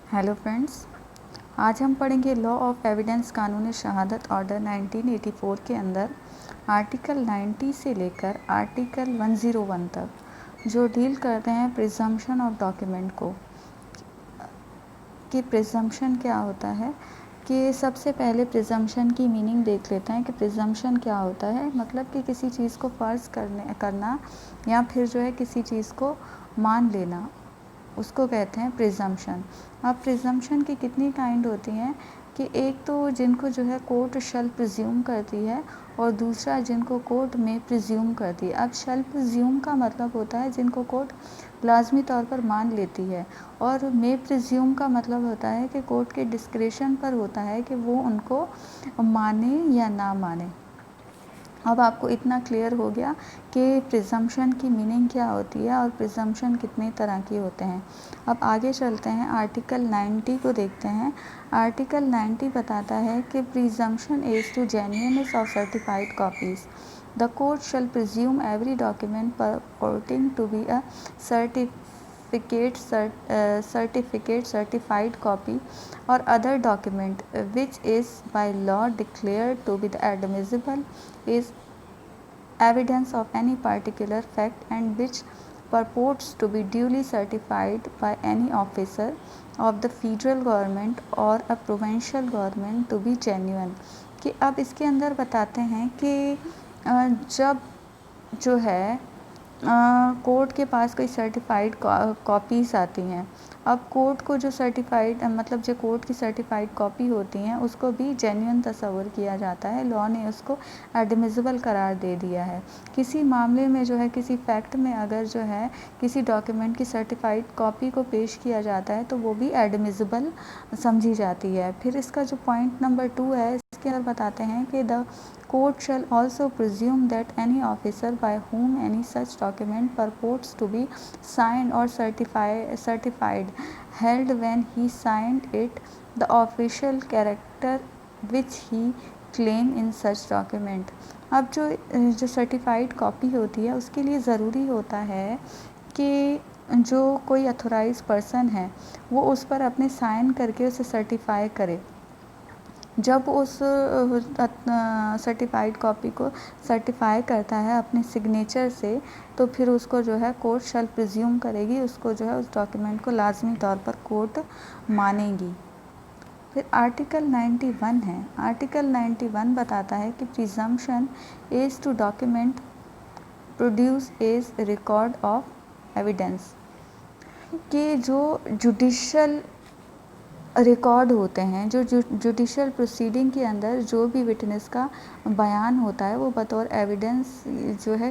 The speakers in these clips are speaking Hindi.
हेलो फ्रेंड्स, आज हम पढ़ेंगे लॉ ऑफ एविडेंस कानून शहादत ऑर्डर 1984 के अंदर आर्टिकल 90 से लेकर आर्टिकल 101 तक, जो डील करते हैं प्रिजम्पशन ऑफ डॉक्यूमेंट को। कि प्रिजम्पशन क्या होता है, कि सबसे पहले प्रिजम्पशन की मीनिंग देख लेते हैं कि प्रिजम्पशन क्या होता है। मतलब कि किसी चीज़ को फ़र्ज़ करना या फिर जो है किसी चीज़ को मान लेना, उसको कहते हैं प्रिजम्पशन। अब प्रिजम्पशन की कितनी काइंड होती हैं कि एक तो जिनको जो है कोर्ट शल प्रिज्यूम करती है और दूसरा जिनको कोर्ट में प्रिज्यूम करती है। अब शल प्रिज्यूम का मतलब होता है जिनको कोर्ट लाजमी तौर पर मान लेती है, और मे प्रिज्यूम का मतलब होता है कि कोर्ट के डिस्क्रेशन पर होता है कि वो उनको माने या ना माने। अब आपको इतना क्लियर हो गया कि प्रिजम्पशन की मीनिंग क्या होती है और प्रिजम्पशन कितने तरह के होते हैं। अब आगे चलते हैं, आर्टिकल 90 को देखते हैं। आर्टिकल 90 बताता है कि presumption is to genuineness of certified copies. The court shall presume every document purporting to be a certified copy or other document which is by law declared to be admissible is evidence of any particular fact and which purports to be duly certified by any officer of the federal government or a provincial government to be genuine। कि अब इसके अंदर बताते हैं कि जब जो है कोर्ट के पास कोई सर्टिफाइड कॉपीज़ आती हैं। अब कोर्ट को जो सर्टिफाइड मतलब जो कोर्ट की सर्टिफाइड कॉपी होती हैं उसको भी जेन्युइन तस्वर किया जाता है। लॉ ने उसको एडमिसिबल करार दे दिया है। किसी मामले में जो है किसी फैक्ट में अगर जो है किसी डॉक्यूमेंट की सर्टिफाइड कॉपी को पेश किया जाता है तो वो भी एडमिसिबल समझी जाती है। फिर इसका जो पॉइंट नंबर 2 है, इसके अंदर बताते हैं कि the court shall also presume that any officer by whom any such document purports to be signed or certified held when he signed it the official character which he claim in such document। अब जो सर्टिफाइड कॉपी होती है उसके लिए ज़रूरी होता है कि जो कोई अथोराइज पर्सन है वो उस पर अपने साइन करके उसे सर्टिफाई करे। जब उस सर्टिफाइड कॉपी को सर्टिफाई करता है अपने सिग्नेचर से, तो फिर उसको जो है कोर्ट शैल प्रिज्यूम करेगी, उसको जो है उस डॉक्यूमेंट को लाजमी तौर पर कोर्ट मानेगी। फिर आर्टिकल 91 है। आर्टिकल 91 बताता है कि presumption is to document produce as record of evidence. कि जो जुडिशल रिकॉर्ड होते हैं, जो जुडिशल प्रोसीडिंग के अंदर जो भी विटनेस का बयान होता है वो बतौर एविडेंस जो है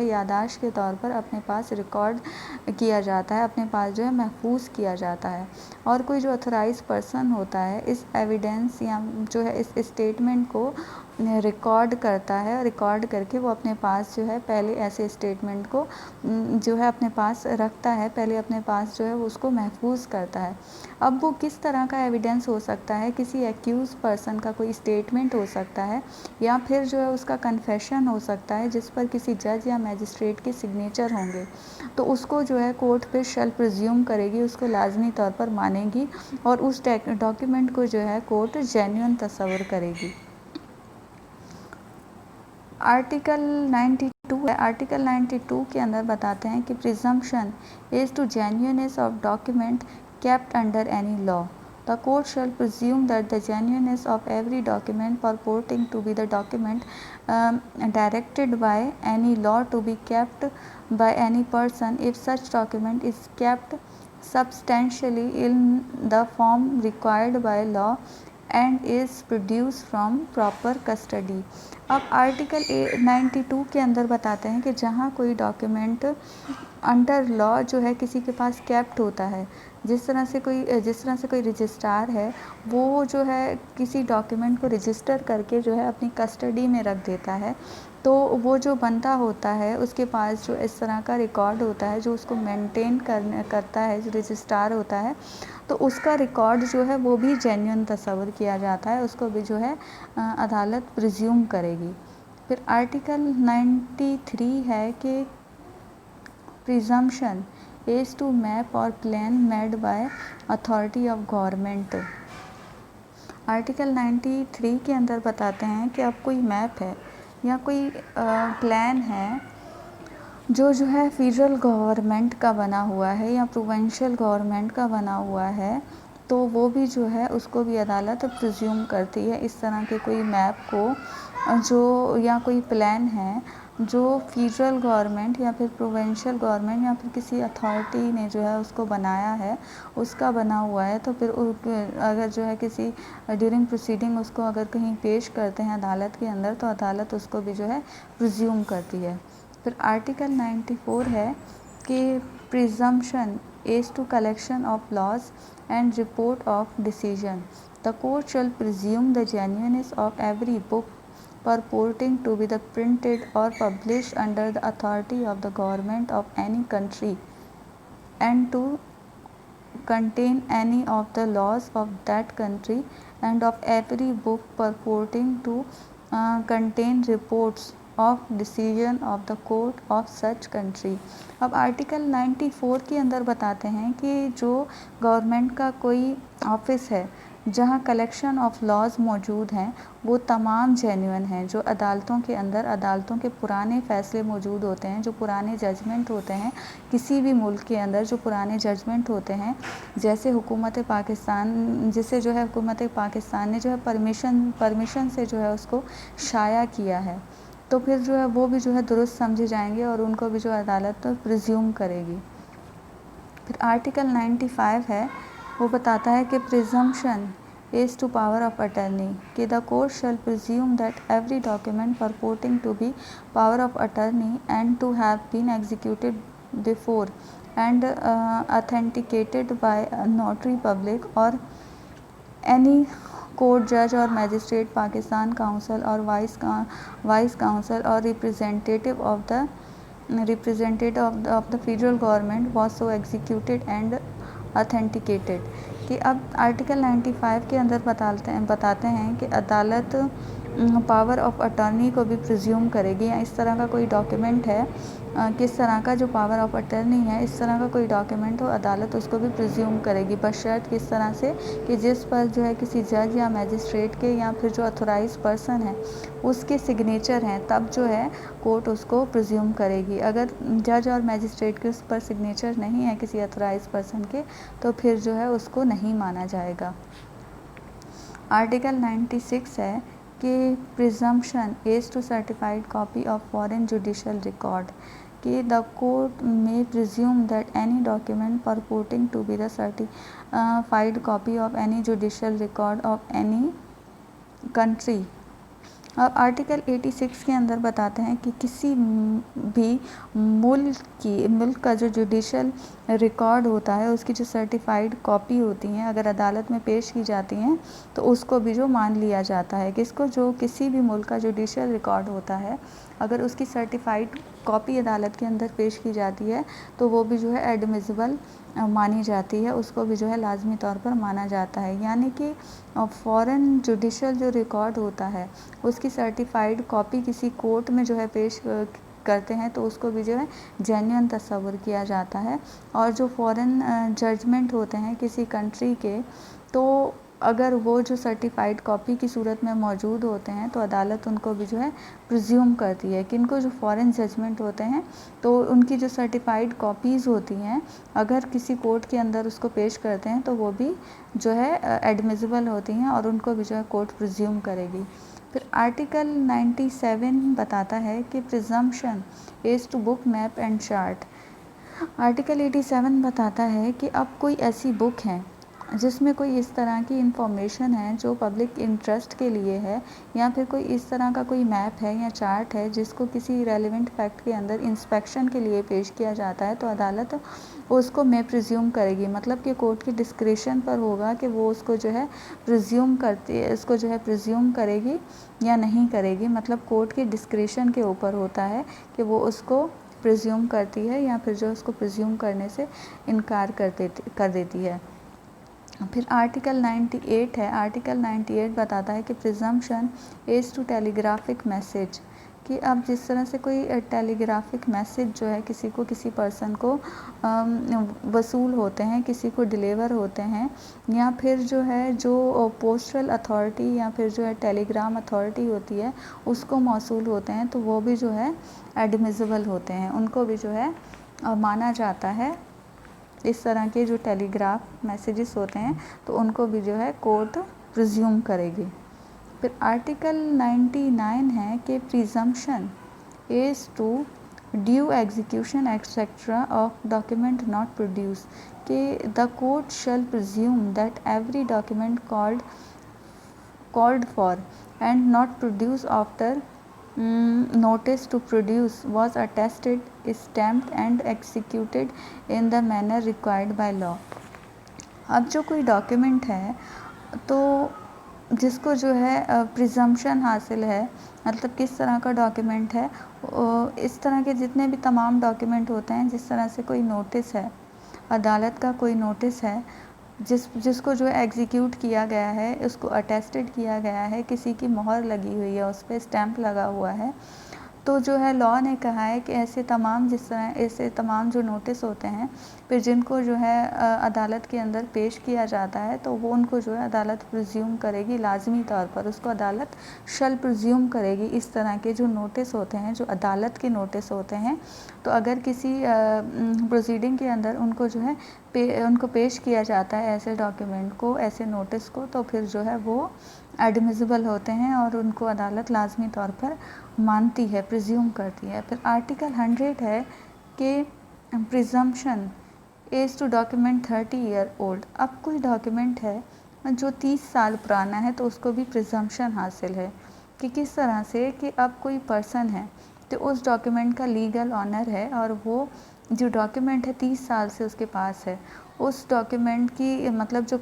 याददाश्त के तौर पर अपने पास रिकॉर्ड किया जाता है, अपने पास जो है महफूज किया जाता है। और कोई जो अथोराइज पर्सन होता है इस एविडेंस या जो है इस स्टेटमेंट को रिकॉर्ड करता है, रिकॉर्ड करके वो अपने पास जो है पहले ऐसे स्टेटमेंट को जो है अपने पास रखता है, पहले अपने पास जो है उसको महफूज करता है। अब वो किस तरह का एविडेंस हो सकता है, किसी एक्यूज पर्सन का कोई स्टेटमेंट हो सकता है या फिर जो है उसका कन्फेशन हो सकता है जिस पर किसी जज या मैजिस्ट्रेट के सिग्नेचर होंगे, तो उसको जो है कोर्ट पे शैल प्रिज्यूम करेगी, उसको लाजमी तौर पर मानेगी और उस डॉक्यूमेंट को जो है कोर्ट जेन्युइन तस्वर करेगी। आर्टिकल 92 है। आर्टिकल 92 के अंदर बताते हैं कि presumption is to genuineness of document kept under any law। The court shall presume that the genuineness of every document purporting to be the document directed by any law to be kept by any person if such document is kept substantially in the form required by law and is produced from proper custody। अब आर्टिकल 92 के अंदर बताते हैं कि जहाँ कोई डॉक्यूमेंट अंडर लॉ जो है किसी के पास कैप्ट होता है, जिस तरह से कोई रजिस्ट्रार है वो जो है किसी डॉक्यूमेंट को रजिस्टर करके जो है अपनी कस्टडी में रख देता है, तो वो जो बंदा होता है उसके पास जो इस तरह का रिकॉर्ड होता है जो उसको मेंटेन करता है, जो रजिस्ट्रार होता है, तो उसका रिकॉर्ड जो है वो भी जेन्युइन तस्वर किया जाता है, उसको भी जो है अदालत प्रिज्यूम करेगी। फिर आर्टिकल 93 है कि presumption is to map or plan made by authority of government। Article 93 के अंदर बताते हैं कि अब कोई मैप है या कोई प्लान है जो है फेडरल गवर्नमेंट का बना हुआ है या प्रोविंशियल गवर्नमेंट का बना हुआ है, तो वो भी जो है उसको भी अदालत प्रिज्यूम करती है इस तरह के कोई मैप को जो या कोई प्लान है जो फेडरल गवर्नमेंट या फिर प्रोविंशियल गवर्नमेंट या फिर किसी अथॉरिटी ने जो है उसको बनाया है, उसका बना हुआ है। तो फिर अगर जो है किसी ड्यूरिंग प्रोसीडिंग उसको अगर कहीं पेश करते हैं अदालत के अंदर, तो अदालत उसको भी जो है प्रिज्यूम करती है। फिर आर्टिकल 94 है कि presumption is to collection of laws and report of decision. The court shall presume the genuineness of every book purporting to be the printed or published under the authority of the government of any country and to contain any of the laws of that country and of every book purporting to contain reports of decision of the court of such country. अब आर्टिकल 94 के अंदर बताते हैं कि जो गवर्नमेंट का कोई ऑफिस है जहां कलेक्शन ऑफ लॉज मौजूद हैं वो तमाम जेन्युइन हैं, जो अदालतों के अंदर अदालतों के पुराने फ़ैसले मौजूद होते हैं, जो पुराने जजमेंट होते हैं किसी भी मुल्क के अंदर, जो पुराने जजमेंट होते हैं, जैसे हुकूमत पाकिस्तान जिसे जो है हुकूमत पाकिस्तान ने जो है परमिशन से जो है उसको शाया किया है, तो फिर जो है वो भी जो है दुरुस्त समझे जाएंगे और उनको भी जो अदालत तो प्रिज्यूम करेगी। फिर आर्टिकल 95 है, वो बताता है कि presumption is to power of attorney कि the court shall presume that every document purporting to be power of attorney and to have been executed before and authenticated by notary public और एनी कोर्ट जज और मैजिस्ट्रेट पाकिस्तान काउंसिल और वाइस काउंसिल और representative of the federal government was so executed and authenticated. कि अब आर्टिकल 95 के अंदर बताते हैं कि अदालत पावर ऑफ अटर्नी को भी प्रिज्यूम करेगी, या इस तरह का कोई डॉक्यूमेंट है किस तरह का जो पावर ऑफ अटर्नी है इस तरह का कोई डॉक्यूमेंट हो, अदालत उसको भी प्रिज्यूम करेगी, बशर्त किस तरह से कि जिस पर जो है किसी जज या मैजिस्ट्रेट के या फिर जो अथोराइज पर्सन है उसके सिग्नेचर हैं, तब जो है कोर्ट उसको प्रिज्यूम करेगी। अगर जज और मैजिस्ट्रेट के उस पर सिग्नेचर नहीं है किसी अथोराइज पर्सन के, तो फिर जो है उसको नहीं माना जाएगा। आर्टिकल 96 है कि presumption is to certified copy of foreign judicial record कि the court may presume that any document purporting to be the certified copy of any judicial record of any country. अब आर्टिकल 86 के अंदर बताते हैं कि किसी भी मुल्क का जो जुडिशल रिकॉर्ड होता है उसकी जो सर्टिफाइड कॉपी होती हैं अगर अदालत में पेश की जाती हैं तो उसको भी जो मान लिया जाता है। किसको? जो किसी भी मुल्क का जुडिशल रिकॉर्ड होता है अगर उसकी सर्टिफाइड कॉपी अदालत के अंदर पेश की जाती है तो वो भी जो है एडमिसिबल मानी जाती है, उसको भी जो है लाजमी तौर पर माना जाता है। यानी कि फॉरेन जुडिशल जो रिकॉर्ड होता है उसकी सर्टिफाइड कॉपी किसी कोर्ट में जो है पेश करते हैं तो उसको भी जो है जेन्युइन तस्वुर किया जाता है। और जो फॉरेन जजमेंट होते हैं किसी कंट्री के, तो अगर वो जो सर्टिफाइड कॉपी की सूरत में मौजूद होते हैं तो अदालत उनको भी जो है प्रिज्यूम करती है कि इनको जो फॉरेन जजमेंट होते हैं तो उनकी जो सर्टिफाइड कॉपीज़ होती हैं अगर किसी कोर्ट के अंदर उसको पेश करते हैं तो वो भी जो है एडमिसिबल होती हैं और उनको भी जो है कोर्ट प्रिज्यूम करेगी। फिर आर्टिकल 97 बताता है कि presumption is to book map and chart. Article 87 बताता है कि अब कोई ऐसी बुक है जिसमें कोई इस तरह की इंफॉर्मेशन है जो पब्लिक इंटरेस्ट के लिए है, या फिर कोई इस तरह का कोई मैप है या चार्ट है जिसको किसी रेलेवेंट फैक्ट के अंदर इंस्पेक्शन के लिए पेश किया जाता है, तो अदालत उसको मैं प्रिज्यूम करेगी। मतलब कि कोर्ट की डिस्क्रिशन पर होगा कि वो उसको जो है प्रिज्यूम करती है, इसको जो है प्रिज्यूम करेगी या नहीं करेगी। मतलब कोर्ट की डिस्क्रिशन के ऊपर होता है कि वो उसको प्रिज्यूम करती है या फिर जो उसको प्रिज्यूम करने से इनकार कर देती है। फिर आर्टिकल 98 है। आर्टिकल 98 बताता है कि presumption is to telegraphic message कि अब जिस तरह से कोई टेलीग्राफिक मैसेज जो है किसी पर्सन को वसूल होते हैं, किसी को डिलीवर होते हैं, या फिर जो है जो पोस्टल अथॉरिटी या फिर जो है टेलीग्राम अथॉरिटी होती है उसको मौसूल होते हैं, तो वो भी जो है एडमिसिबल होते हैं, उनको भी जो है माना जाता है। इस तरह के जो टेलीग्राफ मैसेजेस होते हैं तो उनको भी जो है कोर्ट प्रिज्यूम करेगी। फिर आर्टिकल 99 है कि presumption is to due execution etcetera of document not produce, कि the court shall presume that every document called for and not produced after notice to produce was attested, stamped and executed in the manner required by law। अब जो कोई डॉक्यूमेंट है तो जिसको जो है प्रिजम्पशन हासिल है, मतलब किस तरह का डॉक्यूमेंट है, इस तरह के जितने भी तमाम डॉक्यूमेंट होते हैं, जिस तरह से कोई नोटिस है, अदालत का कोई नोटिस है जिसको जो है एग्जीक्यूट किया गया है, उसको अटेस्टेड किया गया है, किसी की मोहर लगी हुई है, उस पर स्टैम्प लगा हुआ है, तो जो है लॉ ने कहा है कि ऐसे तमाम जो नोटिस होते हैं फिर जिनको जो है अदालत के अंदर पेश किया जाता है, तो वो उनको जो है अदालत प्रिज्यूम करेगी, लाजमी तौर पर उसको अदालत शल प्रिज्यूम करेगी। इस तरह के जो नोटिस होते हैं, जो अदालत के नोटिस होते हैं, तो अगर किसी प्रोसीडिंग के अंदर उनको जो है उनको पेश किया जाता है ऐसे डॉक्यूमेंट को, ऐसे नोटिस को, तो फिर जो है वो एडमिसिबल होते हैं और उनको अदालत लाजमी तौर पर मानती है, प्रिज्यूम करती है। फिर आर्टिकल 100 है कि presumption is to document 30 year old. अब कोई डॉक्यूमेंट है जो 30 साल पुराना है तो उसको भी प्रिजम्पशन हासिल है, कि किस तरह से कि अब कोई पर्सन है तो उस डॉक्यूमेंट का लीगल ऑनर है और वो जो डॉक्यूमेंट है 30 साल से उसके पास है, उस डॉक्यूमेंट की मतलब जो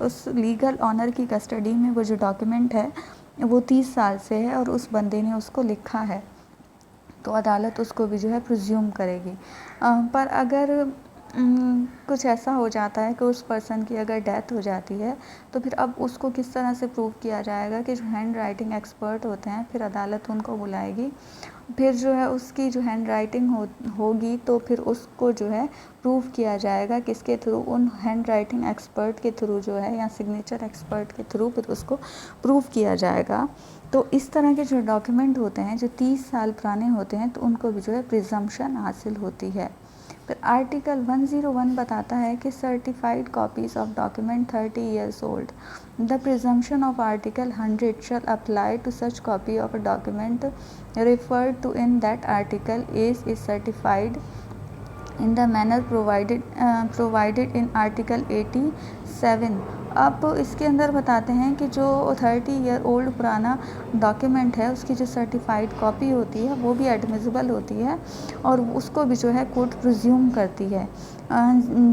उस लीगल ऑनर की कस्टडी में वो जो डॉक्यूमेंट है वो 30 साल से है और उस बंदे ने उसको लिखा है, तो अदालत उसको भी जो है प्रिज्यूम करेगी। पर अगर कुछ ऐसा हो जाता है कि उस पर्सन की अगर डेथ हो जाती है तो फिर अब उसको किस तरह से प्रूव किया जाएगा, कि जो हैंड राइटिंग एक्सपर्ट होते हैं फिर अदालत उनको बुलाएगी, फिर जो है उसकी जो हैंड राइटिंग होगी तो फिर उसको जो है प्रूव किया जाएगा, किसके थ्रू, उन हैंड राइटिंग एक्सपर्ट के थ्रू जो है, या सिग्नेचर एक्सपर्ट के थ्रू फिर उसको प्रूव किया जाएगा। तो इस तरह के जो डॉक्यूमेंट होते हैं जो 30 साल पुराने होते हैं तो उनको भी जो है प्रिजम्पशन हासिल होती है। फिर आर्टिकल 101 बताता है कि certified copies of document 30 years old, the presumption of article 100 shall apply to such copy of a document referred to in that article is certified in the manner provided in article 87। अब इसके अंदर बताते हैं कि जो 30 ईयर ओल्ड पुराना डॉक्यूमेंट है उसकी जो सर्टिफाइड कॉपी होती है वो भी एडमिसिबल होती है और उसको भी जो है कोर्ट प्रिज्यूम करती है।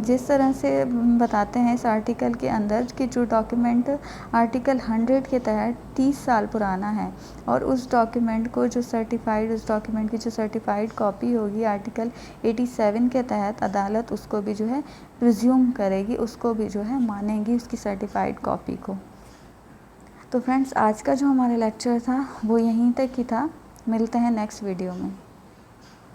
जिस तरह से बताते हैं इस आर्टिकल के अंदर कि जो डॉक्यूमेंट आर्टिकल 100 के तहत 30 साल पुराना है और उस डॉक्यूमेंट को जो सर्टिफाइड, उस डॉक्यूमेंट की जो सर्टिफाइड कॉपी होगी आर्टिकल 87 के तहत अदालत उसको भी जो है प्रिज्यूम करेगी, उसको भी जो है मानेगी उसकी सर्टिफाइड कॉपी को। तो फ्रेंड्स आज का जो हमारा लेक्चर था वो यहीं तक ही था, मिलते हैं नेक्स्ट वीडियो में।